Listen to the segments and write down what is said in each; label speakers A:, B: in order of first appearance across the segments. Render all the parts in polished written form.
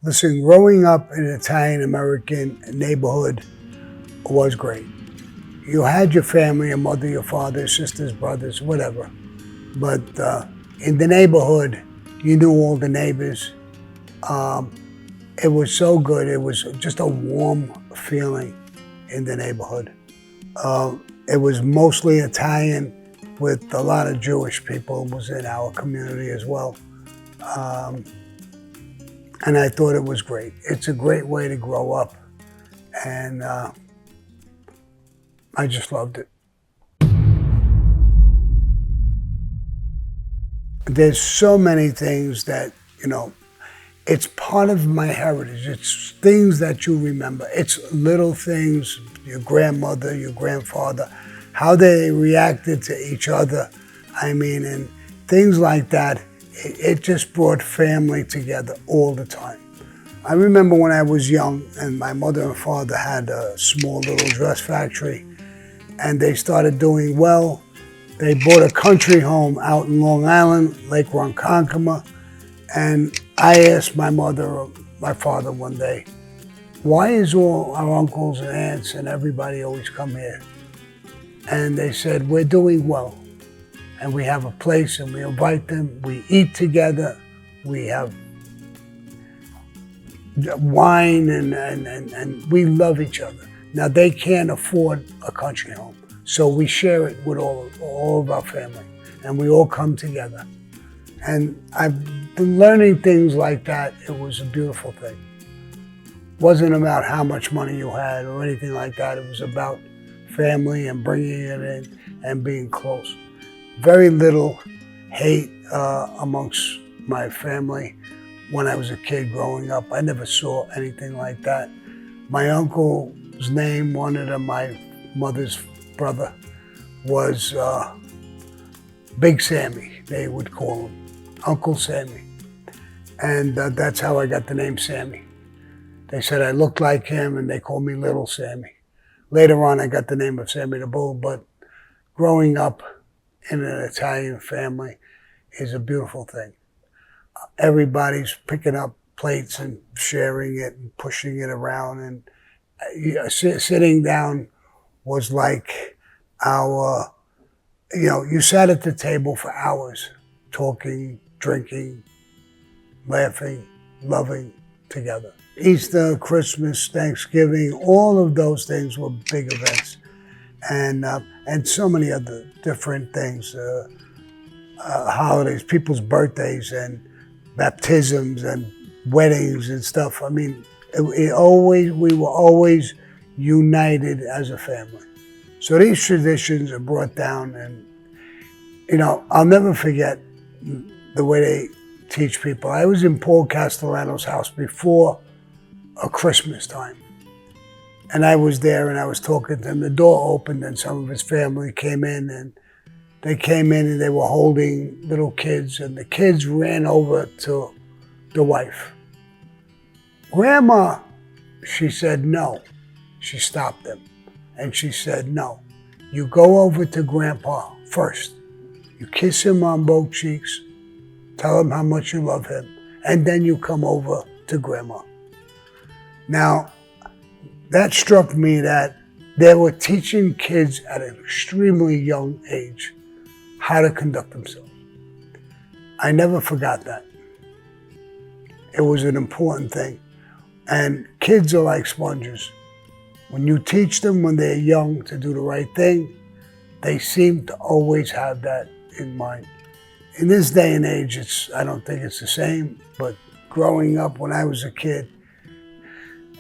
A: Listen, growing up in an Italian-American neighborhood was great. You had your family, your mother, your father, sisters, brothers, whatever. But in the neighborhood, you knew all the neighbors. It was so good. It was just a warm feeling in the neighborhood. It was mostly Italian with a lot of Jewish people. It was in our community as well. And I thought it was great. It's a great way to grow up. And I just loved it. There's so many things that, it's part of my heritage. It's things that you remember. It's little things, your grandmother, your grandfather, how they reacted to each other. And things like that. It just brought family together all the time. I remember when I was young and my mother and father had a small little dress factory and they started doing well. They bought a country home out in Long Island, Lake Ronkonkoma, and I asked my mother or my father one day, why is all our uncles and aunts and everybody always come here? And they said, we're doing well. And we have a place and we invite them, we eat together, we have wine and we love each other. Now they can't afford a country home, so we share it with all of our family and we all come together. And I've been learning things like that. It was a beautiful thing. It wasn't about how much money you had or anything like that. It was about family and bringing it in and being close. Very little hate amongst my family when I was a kid growing up. I never saw anything like that. My uncle's name, one of my mother's brother, was Big Sammy, they would call him, Uncle Sammy. And that's how I got the name Sammy. They said I looked like him and they called me Little Sammy. Later on I got the name of Sammy the Bull, but growing up in an Italian family is a beautiful thing. Everybody's picking up plates and sharing it and pushing it around, and sitting down was like our, you sat at the table for hours, talking, drinking, laughing, loving together. Easter, Christmas, Thanksgiving, all of those things were big events. And so many other different things, holidays, people's birthdays and baptisms and weddings and stuff. We were always united as a family. So these traditions are brought down, and I'll never forget the way they teach people. I was in Paul Castellano's house before a Christmas time. And I was there and I was talking to him. The door opened and some of his family came in, and they came in and they were holding little kids, and the kids ran over to the wife. Grandma, she said no. She stopped them and she said, no, you go over to Grandpa first. You kiss him on both cheeks, tell him how much you love him, and then you come over to Grandma. Now, that struck me that they were teaching kids at an extremely young age how to conduct themselves. I never forgot that. It was an important thing. And kids are like sponges. When you teach them when they're young to do the right thing, they seem to always have that in mind. In this day and age, I don't think it's the same, but growing up when I was a kid,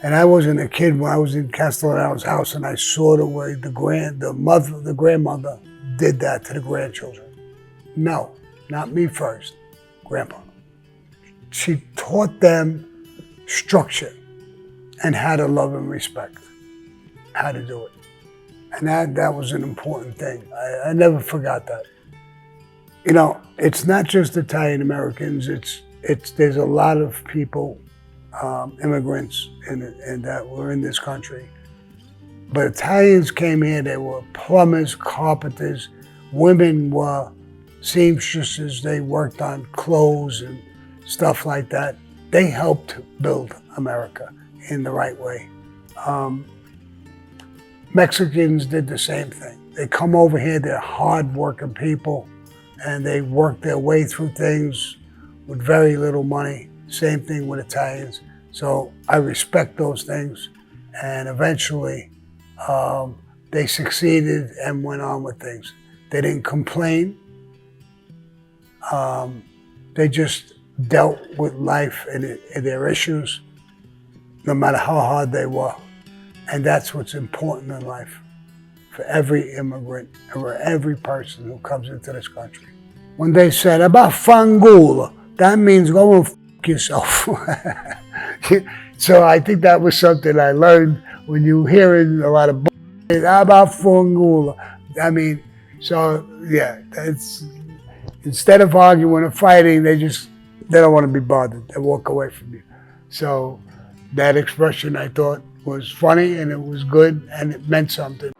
A: and I wasn't a kid when I was in Castellano's house and I saw the way the grandmother did that to the grandchildren. No, not me first, Grandpa. She taught them structure and how to love and respect, how to do it. And that was an important thing. I never forgot that. It's not just Italian Americans, there's a lot of people, immigrants and that were in this country. But Italians came here, they were plumbers, carpenters, women were seamstresses, they worked on clothes and stuff like that. they helped build America in the right way. Mexicans did the same thing. They come over here, they're hard-working people, and they work their way through things with very little money. Same thing with Italians. So I respect those things, and eventually they succeeded and went on with things. They didn't complain. They just dealt with life and their issues, no matter how hard they were. And that's what's important in life for every immigrant or every person who comes into this country. When they said about fangula, that means go and f*** yourself. So I think that was something I learned when you hearing a lot of about fangula. I mean, so yeah, that's, instead of arguing or fighting, they don't want to be bothered. They walk away from you. So that expression I thought was funny and it was good and it meant something.